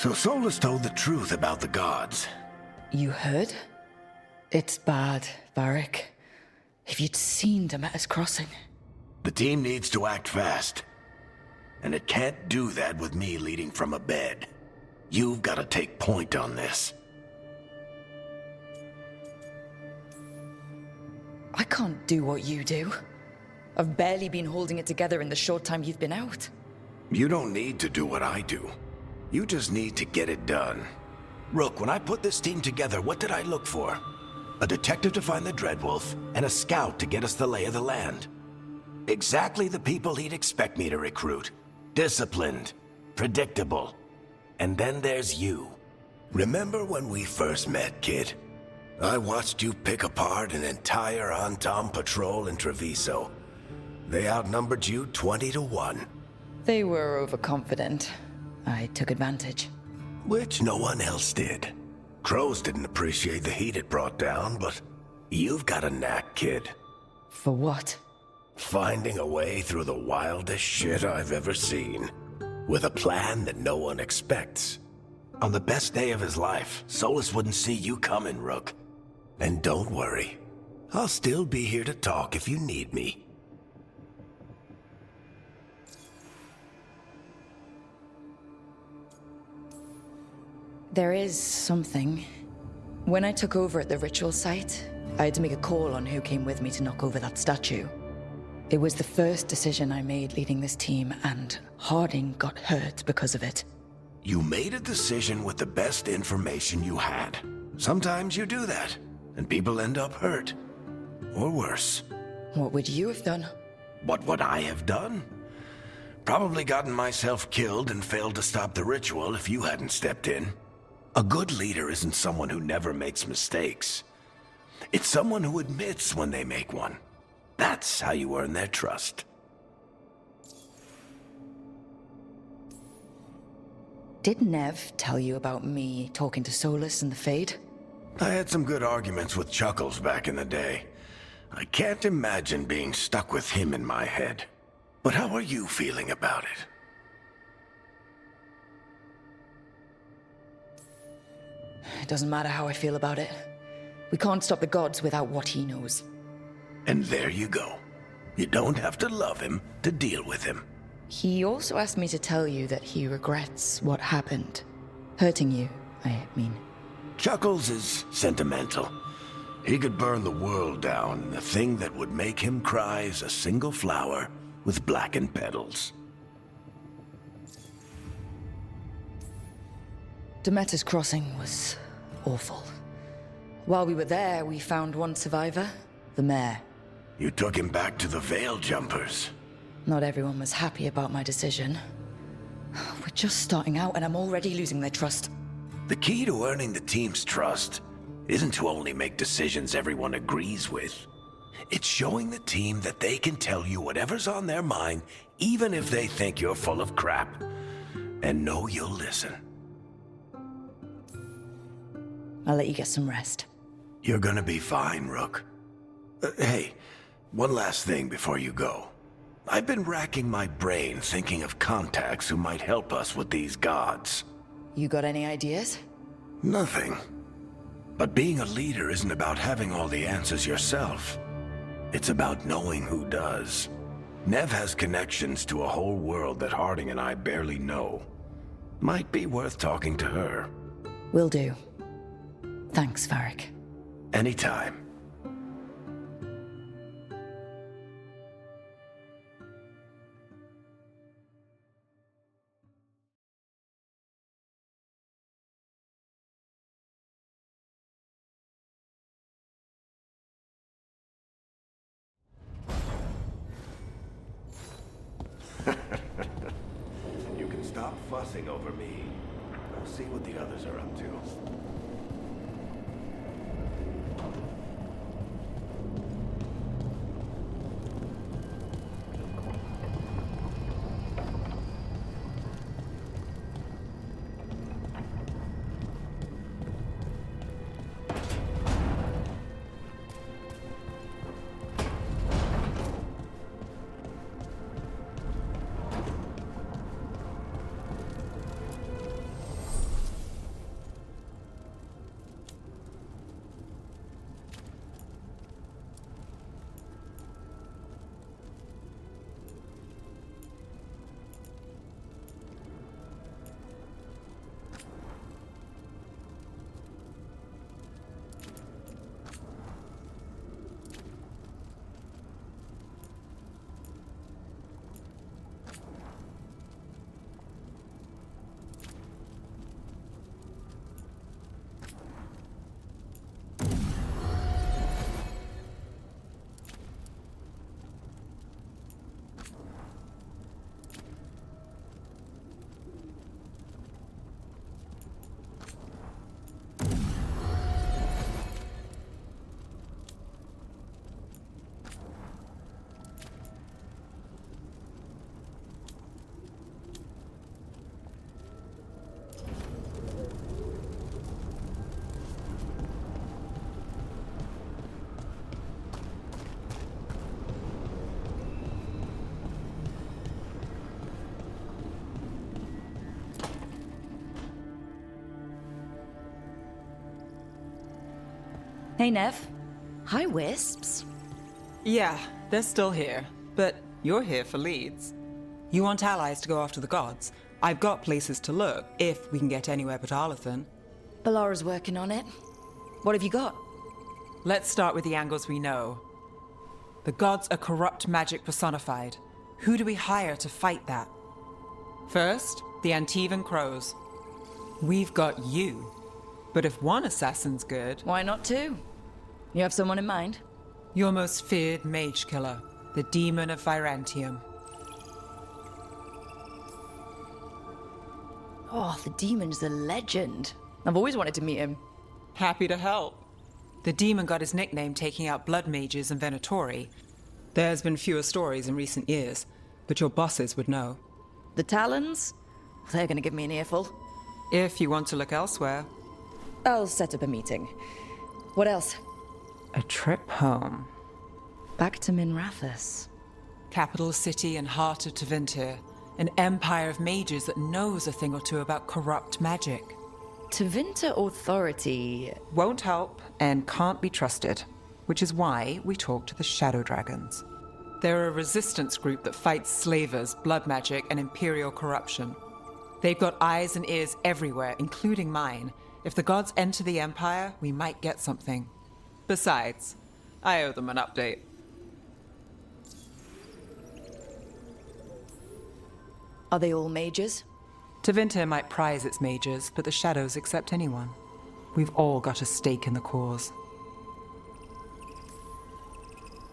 So Solas told the truth about the gods. You heard? It's bad, Varric. If you'd seen Demeter's crossing. The team needs to act fast. And it can't do that with me leading from a bed. You've got to take point on this. I can't do what you do. I've barely been holding it together in the short time you've been out. You don't need to do what I do. You just need to get it done. Rook, when I put this team together, what did I look for? A detective to find the Dreadwolf, and a scout to get us the lay of the land. Exactly the people he'd expect me to recruit. Disciplined, predictable. And then there's you. Remember when we first met, kid? I watched you pick apart an entire Antam patrol in Treviso. They outnumbered you 20 to 1. They were overconfident. I took advantage. Which no one else did. Crows didn't appreciate the heat it brought down, but you've got a knack, kid. For what? Finding a way through the wildest shit I've ever seen. With a plan that no one expects. On the best day of his life, Solas wouldn't see you coming, Rook. And don't worry. I'll still be here to talk if you need me. There is something. When I took over at the ritual site, I had to make a call on who came with me to knock over that statue. It was the first decision I made leading this team, and Harding got hurt because of it. You made a decision with the best information you had. Sometimes you do that, and people end up hurt. Or worse. What would you have done? What would I have done? Probably gotten myself killed and failed to stop the ritual if you hadn't stepped in. A good leader isn't someone who never makes mistakes. It's someone who admits when they make one. That's how you earn their trust. Did Nev tell you about me talking to Solas and the Fade? I had some good arguments with Chuckles back in the day. I can't imagine being stuck with him in my head. But how are you feeling about it? It doesn't matter how I feel about it. We can't stop the gods without what he knows. And there you go. You don't have to love him to deal with him. He also asked me to tell you that he regrets what happened. Hurting you, I mean. Chuckles is sentimental. He could burn the world down, and the thing that would make him cry is a single flower with blackened petals. Demeter's crossing was awful. While we were there, we found one survivor, the mayor. You took him back to the Veil Jumpers. Not everyone was happy about my decision. We're just starting out and I'm already losing their trust. The key to earning the team's trust isn't to only make decisions everyone agrees with. It's showing the team that they can tell you whatever's on their mind, even if they think you're full of crap. And know you'll listen. I'll let you get some rest. You're gonna be fine, Rook. Hey, one last thing before you go. I've been racking my brain thinking of contacts who might help us with these gods. You got any ideas? Nothing. But being a leader isn't about having all the answers yourself. It's about knowing who does. Nev has connections to a whole world that Harding and I barely know. Might be worth talking to her. Will do. Thanks, Varric. Anytime. You can stop fussing over me. I'll see what the others are up to. Hey, Nev. Hi, Wisps. Yeah, they're still here, but you're here for leads. You want allies to go after the gods? I've got places to look, if we can get anywhere but Arlathan. Balara's working on it. What have you got? Let's start with the angles we know. The gods are corrupt magic personified. Who do we hire to fight that? First, the Antivan Crows. We've got you. But if one assassin's good... Why not two? You have someone in mind? Your most feared mage killer, the Demon of Virantium. Oh, the demon's a legend. I've always wanted to meet him. Happy to help. The demon got his nickname taking out blood mages and Venatori. There's been fewer stories in recent years, but your bosses would know. The Talons? They're gonna give me an earful. If you want to look elsewhere. I'll set up a meeting. What else? A trip home. Back to Minrathous. Capital city and heart of Tevinter. An empire of mages that knows a thing or two about corrupt magic. Tevinter Authority... Won't help and can't be trusted, which is why we talk to the Shadow Dragons. They're a resistance group that fights slavers, blood magic, and imperial corruption. They've got eyes and ears everywhere, including mine. If the gods enter the Empire, we might get something. Besides, I owe them an update. Are they all mages? Tevinter might prize its mages, but the Shadows accept anyone. We've all got a stake in the cause.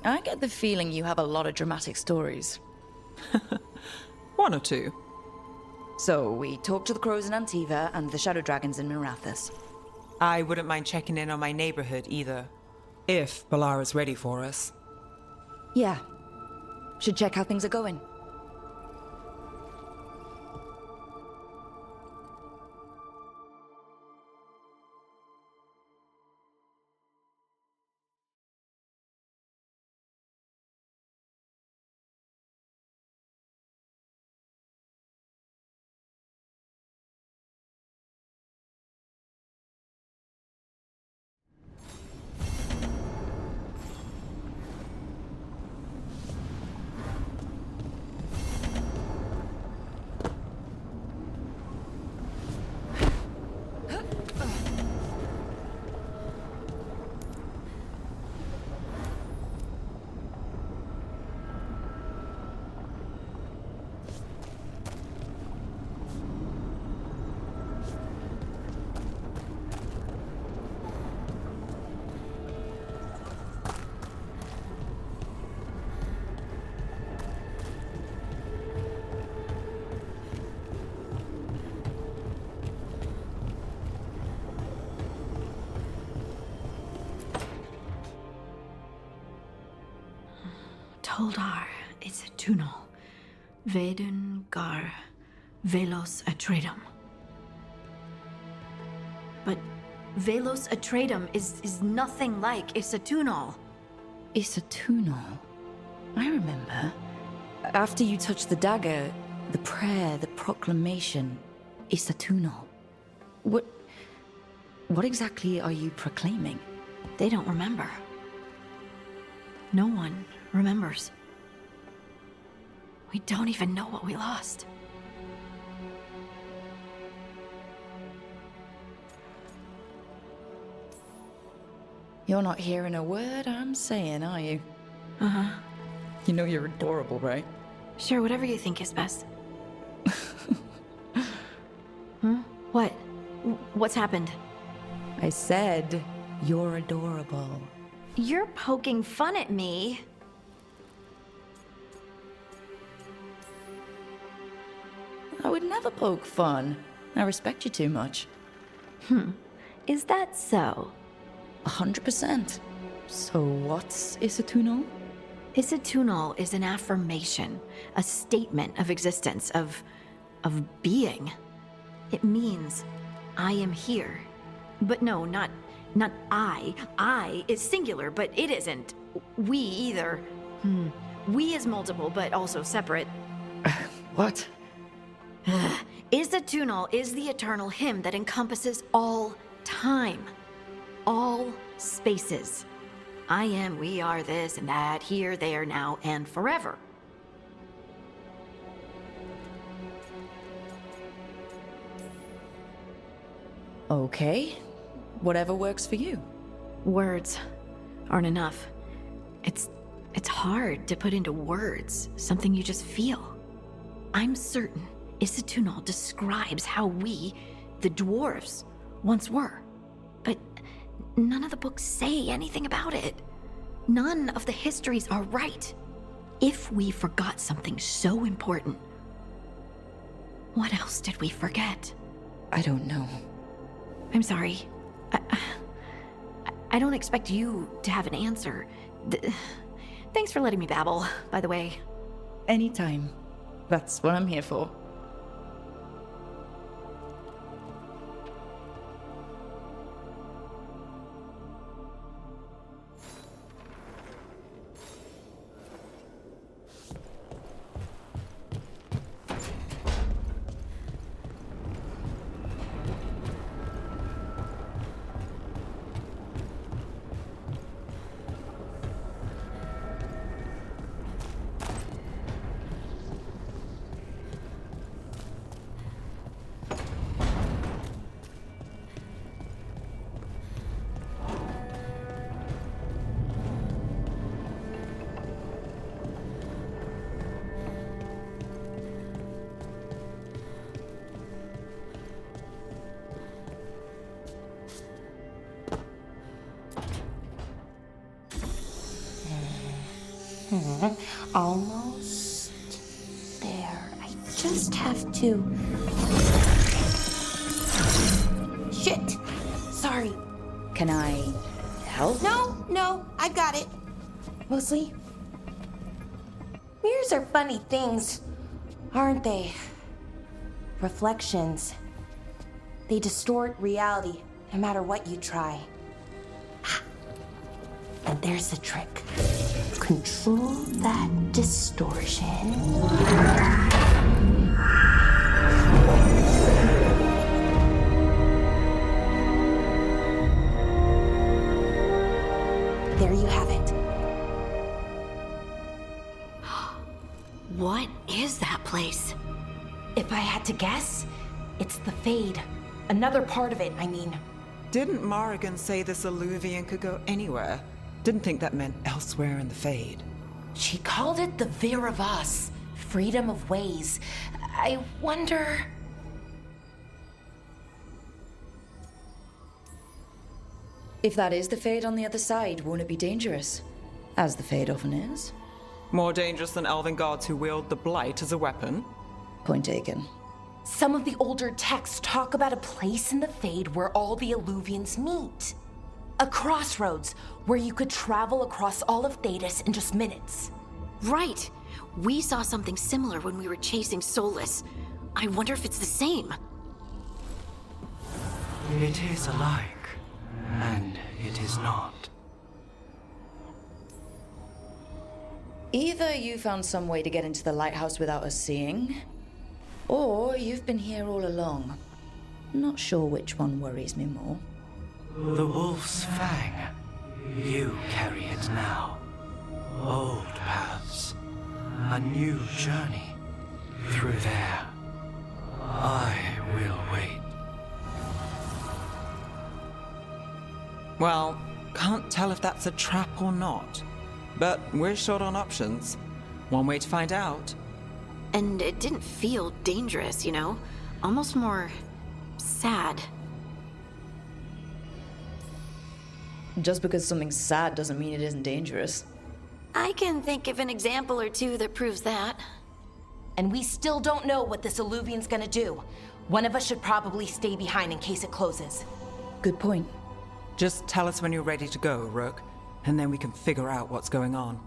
I get the feeling you have a lot of dramatic stories. One or two. So, we talked to the Crows in Antiva and the Shadow Dragons in Minrathous. I wouldn't mind checking in on my neighborhood either. If Balara's ready for us. Yeah. Should check how things are going. Toldar, it's a tunel. Veilguard, Velos Atreitum. But Velos Atreitum is nothing like Isatunal. Isatunal? I remember. After you touched the dagger, the prayer, the proclamation, Isatunal. What exactly are you proclaiming? They don't remember. No one remembers. We don't even know what we lost. You're not hearing a word I'm saying, are you? Uh-huh. You know you're adorable, right? Sure, whatever you think is best. What? What's happened? I said you're adorable. You're poking fun at me. I would never poke fun. I respect you too much. Is that so? 100%. So what's Isatunal? Isatunal is an affirmation, a statement of existence, of being. It means, I am here. But no, not I. I is singular, but it isn't. We either. We is multiple, but also separate. What? Isatunal is the eternal hymn that encompasses all time. All spaces. I am, we are, this and that, here, there, now, and forever. Okay. Whatever works for you. Words aren't enough. It's hard to put into words something you just feel. I'm certain Isatunal describes how we, the dwarves, once were. But none of the books say anything about it. None of the histories are right. If we forgot something so important, what else did we forget? I don't know. I'm sorry. I don't expect you to have an answer. Thanks for letting me babble, by the way. Anytime. That's what I'm here for. Almost there. I just have to... Shit! Sorry. Can I help? No, I got it. Mostly, mirrors are funny things, aren't they? Reflections. They distort reality, no matter what you try. And there's the trick. Control that distortion. There you have it. What is that place? If I had to guess, it's the Fade. Another part of it, I mean. Didn't Morrigan say this Illuvian could go anywhere? Didn't think that meant elsewhere in the Fade. She called it the Vir of Us, freedom of ways. I wonder... If that is the Fade on the other side, won't it be dangerous? As the Fade often is. More dangerous than elven gods who wield the Blight as a weapon? Point taken. Some of the older texts talk about a place in the Fade where all the Illuvians meet. A crossroads where you could travel across all of Thedas in just minutes. Right. We saw something similar when we were chasing Solas. I wonder if it's the same. It is alike, and it is not. Either you found some way to get into the lighthouse without us seeing, or you've been here all along. Not sure which one worries me more. The wolf's fang. You carry it now. Old paths. A new journey. Through there. I will wait. Well, can't tell if that's a trap or not. But we're short on options. One way to find out. And it didn't feel dangerous, you know? Almost more sad. Just because something's sad doesn't mean it isn't dangerous. I can think of an example or two that proves that. And we still don't know what this Illuvian's gonna do. One of us should probably stay behind in case it closes. Good point. Just tell us when you're ready to go, Rook, and then we can figure out what's going on.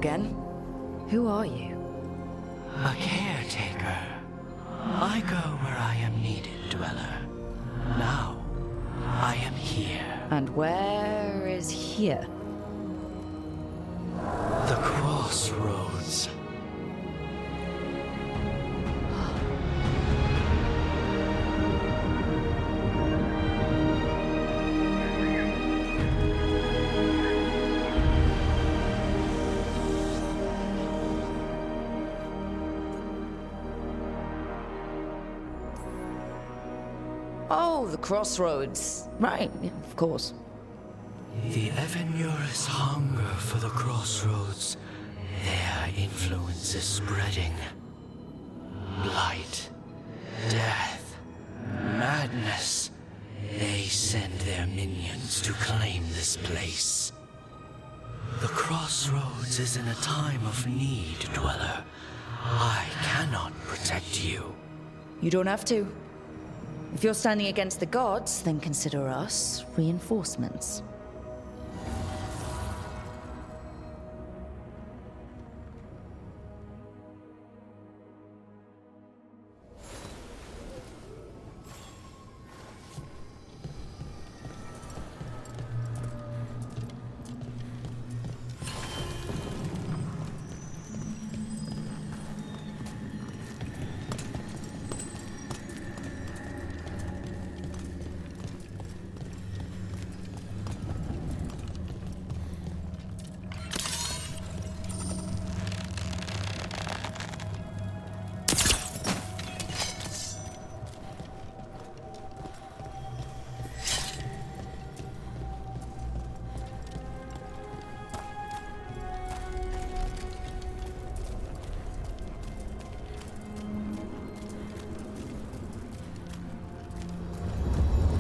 again. Who are you? A caretaker. I go where I am needed, Dweller. Now, I am here. And where is here? The crossroads. Oh, the crossroads. Right, yeah, of course. The Evenurus hunger for the crossroads. Their influence is spreading. Blight, death, madness. They send their minions to claim this place. The crossroads is in a time of need, Dweller. I cannot protect you. You don't have to. If you're standing against the gods, then consider us reinforcements.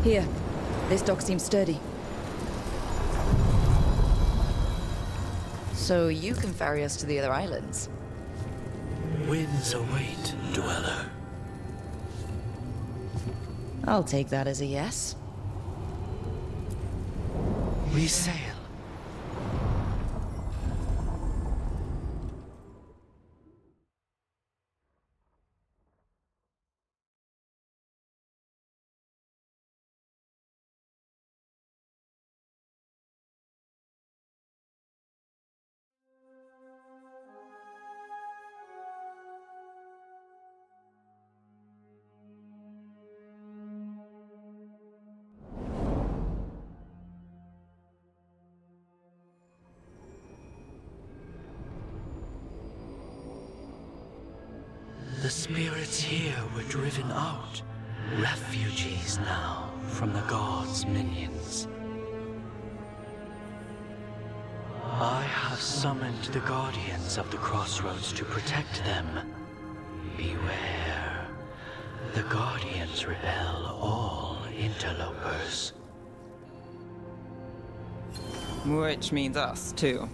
Here. This dock seems sturdy. So you can ferry us to the other islands? Winds await, Dweller. I'll take that as a yes. We sail. The spirits here were driven out, refugees now from the gods' minions. I have summoned the guardians of the crossroads to protect them. Beware. The guardians repel all interlopers. Which means us, too.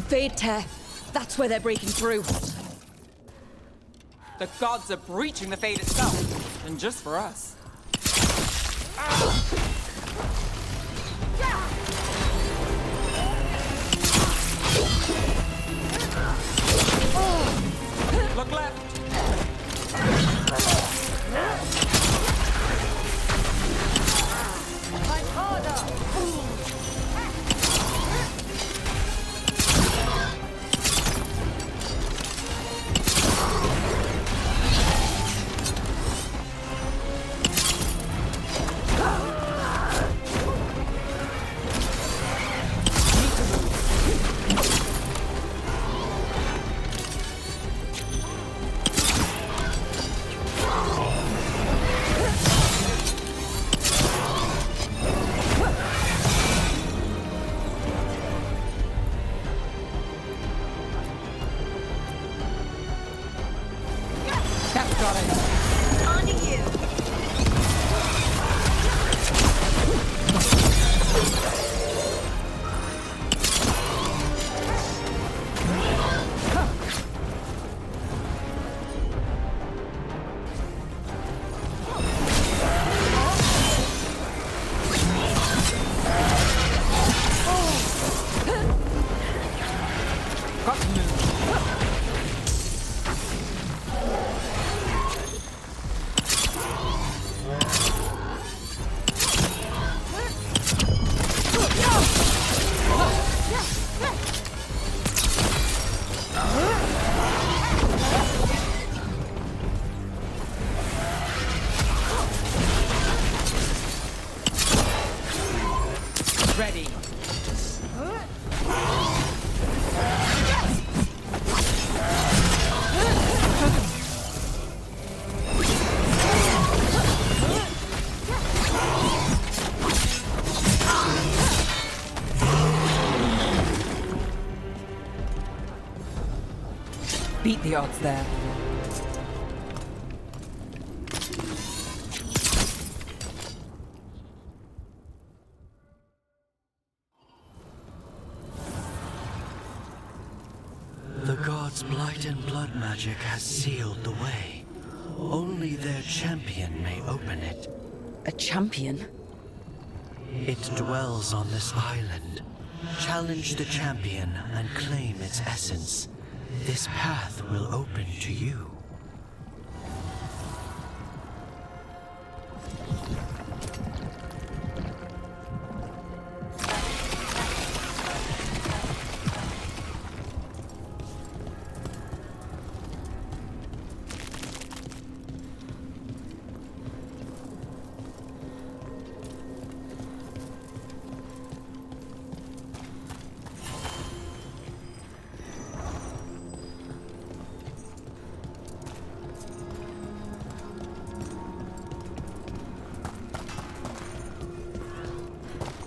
Fade tear. That's where they're breaking through. The gods are breaching the Fade itself, and just for us. Look left. Beat the odds there. The gods' blight and blood magic has sealed the way. Only their champion may open it. A champion? It dwells on this island. Challenge the champion and claim its essence. This path will open to you.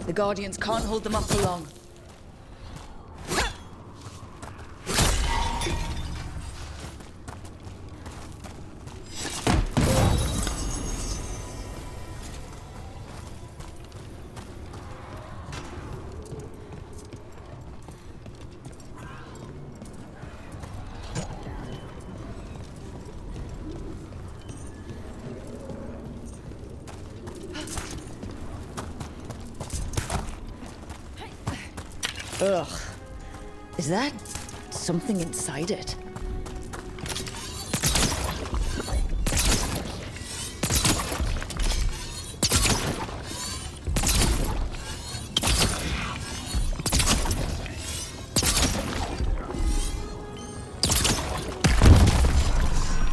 The Guardians can't hold them up for long. Ugh. Is that something inside it?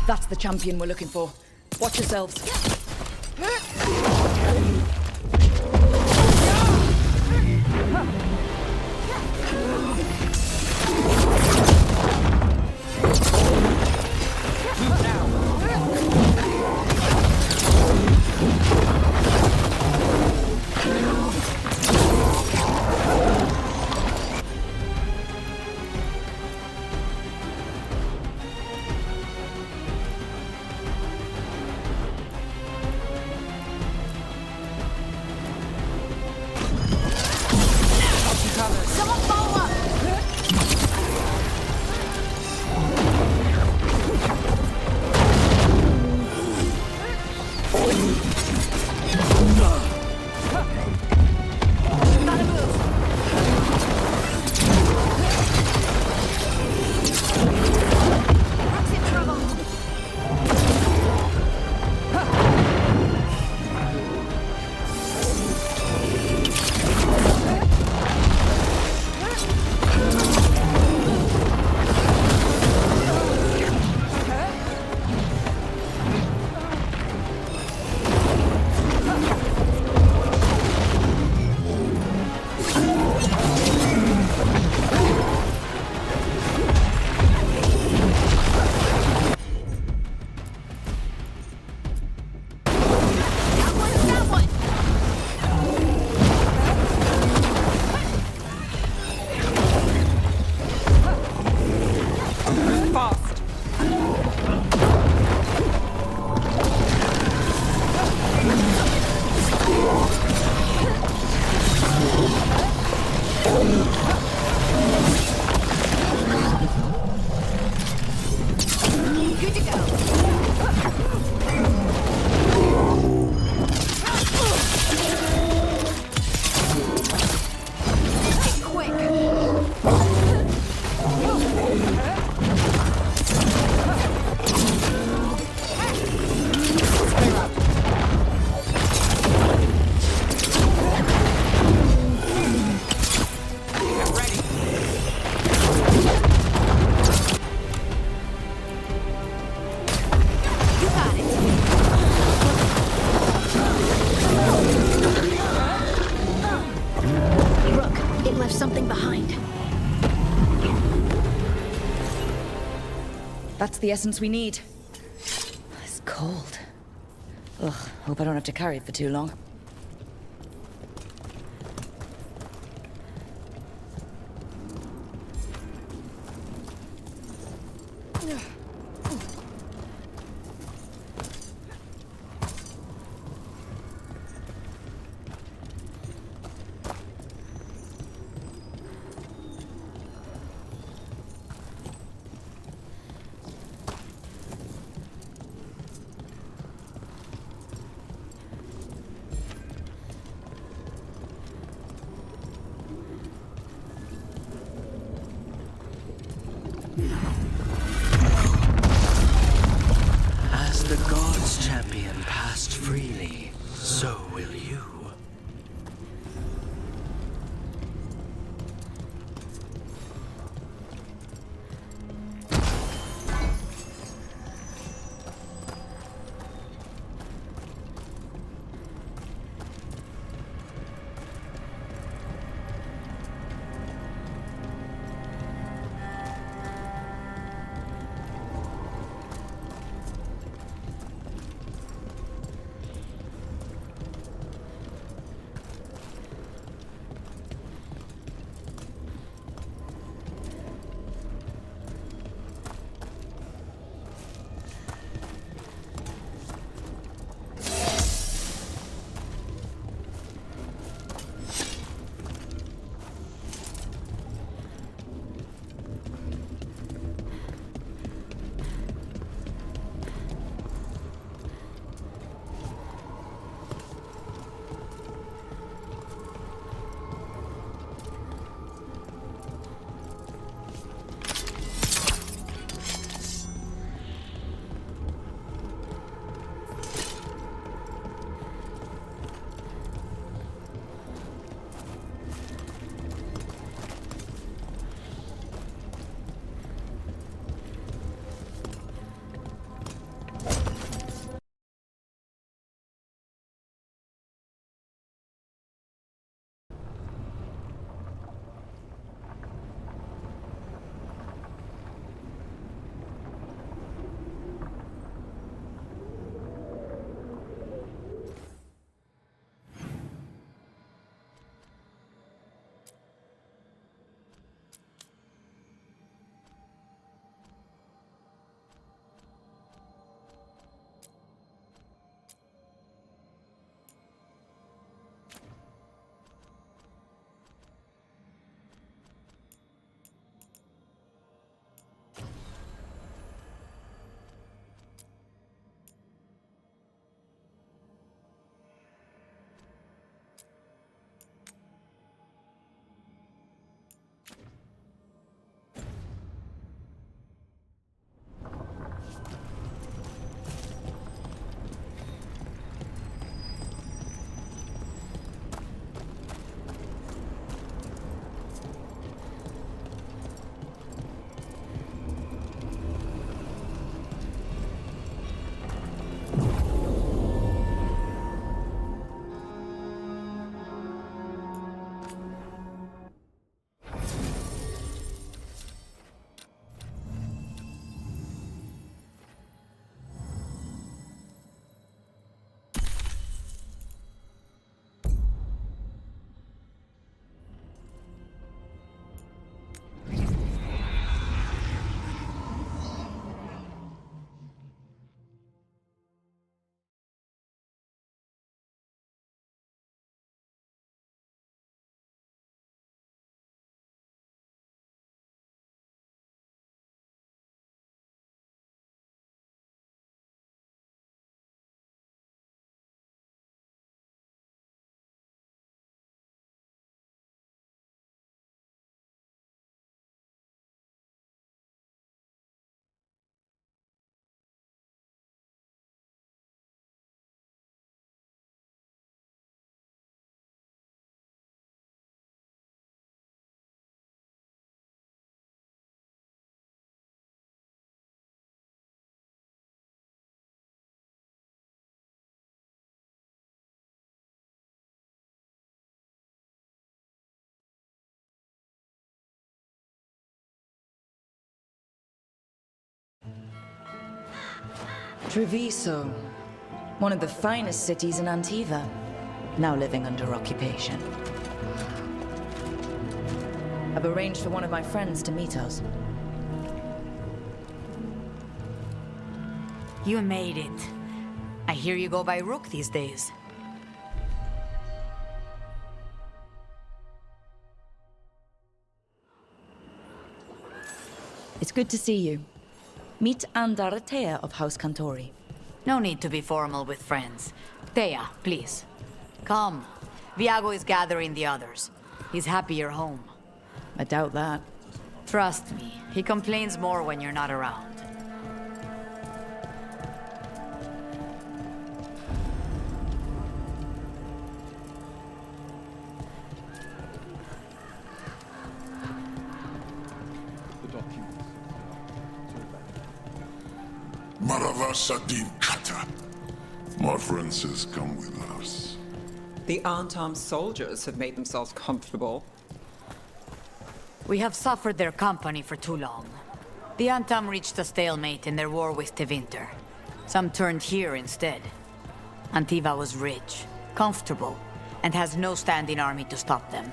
That's the champion we're looking for. Watch yourselves. That's the essence we need. It's cold. Ugh, hope I don't have to carry it for too long. Treviso, one of the finest cities in Antiva, now living under occupation. I've arranged for one of my friends to meet us. You made it. I hear you go by Rook these days. It's good to see you. Meet Andaratea of House Cantori. No need to be formal with friends. Thea, please. Come. Viago is gathering the others. He's happy you're home. I doubt that. Trust me, he complains more when you're not around. Maravasadin Kata. My friend says come with us. The unarmed soldiers have made themselves comfortable. We have suffered their company for too long. The Antam reached a stalemate in their war with Tevinter. Some turned here instead. Antiva was rich, comfortable, and has no standing army to stop them.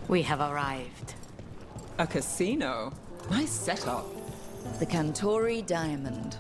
We have arrived. A casino? Nice setup. The Cantori Diamond.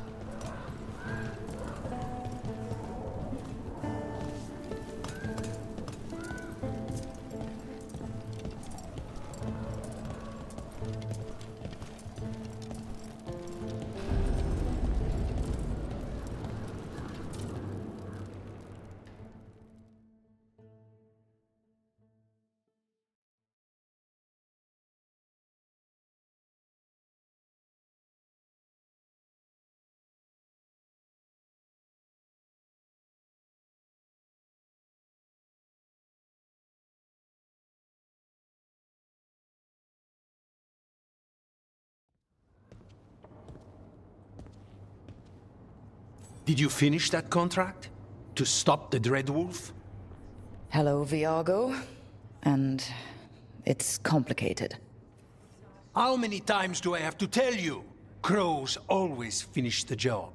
Did you finish that contract? To stop the Dreadwolf? Hello, Viago. And it's complicated. How many times do I have to tell you? Crows always finish the job.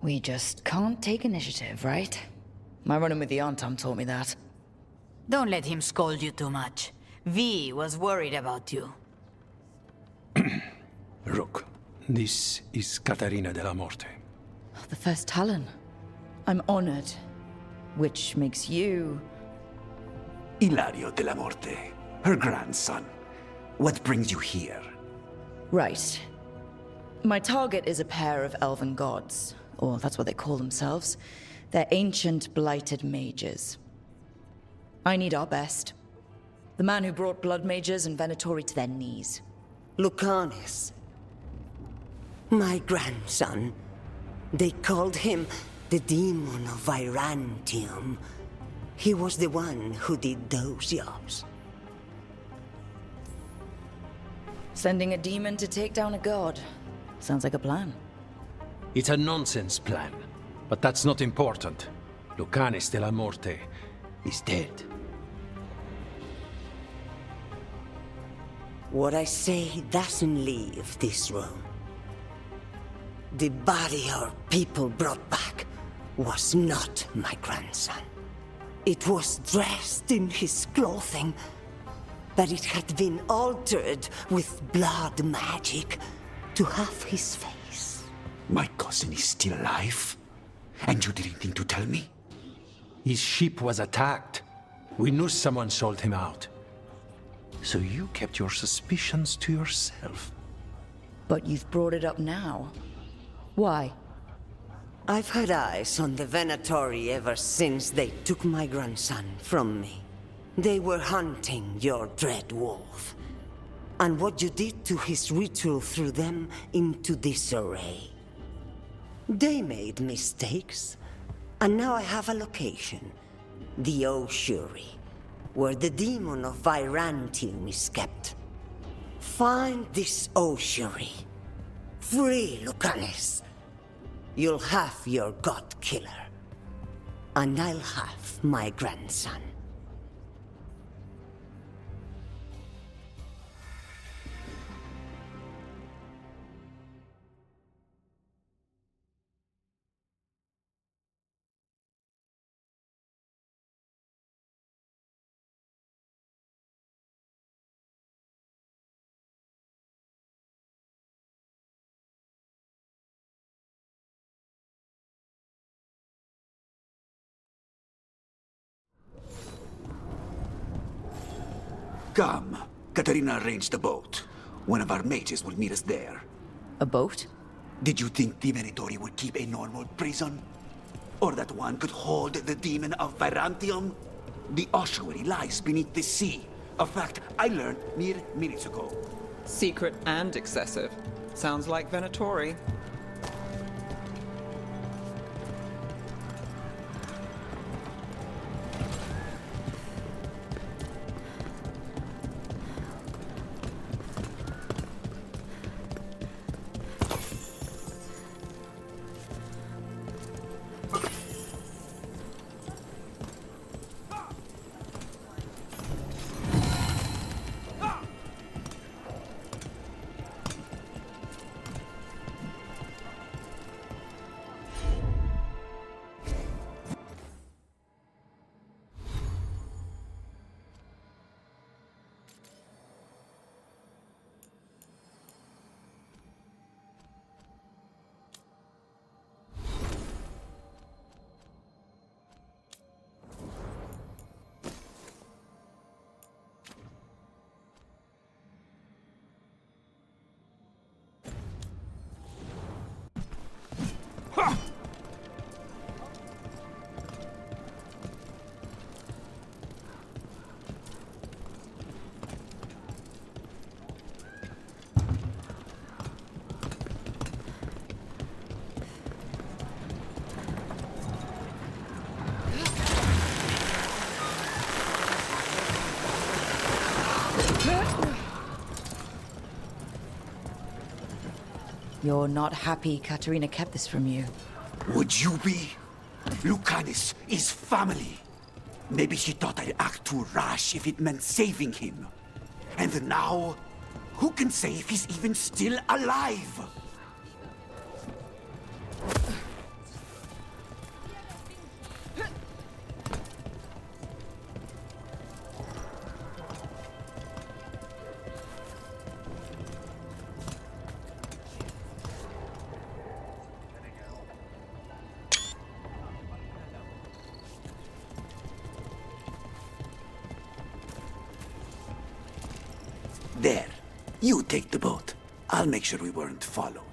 We just can't take initiative, right? My run-in with the Antam taught me that. Don't let him scold you too much. V was worried about you. Rook, this is Catarina de la Morte. The first Talon. I'm honored. Which makes you... Ilario de la Morte, her grandson. What brings you here? Right. My target is a pair of elven gods, or that's what they call themselves. They're ancient, blighted mages. I need our best. The man who brought blood mages and Venatori to their knees. Lucanis. My grandson. They called him the Demon of Virantium. He was the one who did those jobs. Sending a demon to take down a god. Sounds like a plan. It's a nonsense plan, but that's not important. Lucanis de la Morte is dead. What I say doesn't leave this room. The body our people brought back was not my grandson. It was dressed in his clothing, but it had been altered with blood magic to have his face. My cousin is still alive? And you didn't think to tell me? His ship was attacked. We knew someone sold him out. So you kept your suspicions to yourself. But you've brought it up now. Why? I've had eyes on the Venatori ever since they took my grandson from me. They were hunting your dread wolf. And what you did to his ritual threw them into disarray. They made mistakes, and now I have a location. The Ossuary, where the demon of Virantium is kept. Find this Ossuary. Free Lucanus. You'll have your god killer. And I'll have my grandson. Come. Katarina arranged a boat. One of our mages will meet us there. A boat? Did you think the Venatori would keep a normal prison? Or that one could hold the demon of Virantium? The ossuary lies beneath the sea. A fact I learned mere minutes ago. Secret and excessive. Sounds like Venatori. You're not happy Katarina kept this from you. Would you be? Lucanus is family. Maybe she thought I'd act too rash if it meant saving him. And now, who can say if he's even still alive? There. You take the boat. I'll make sure we weren't followed.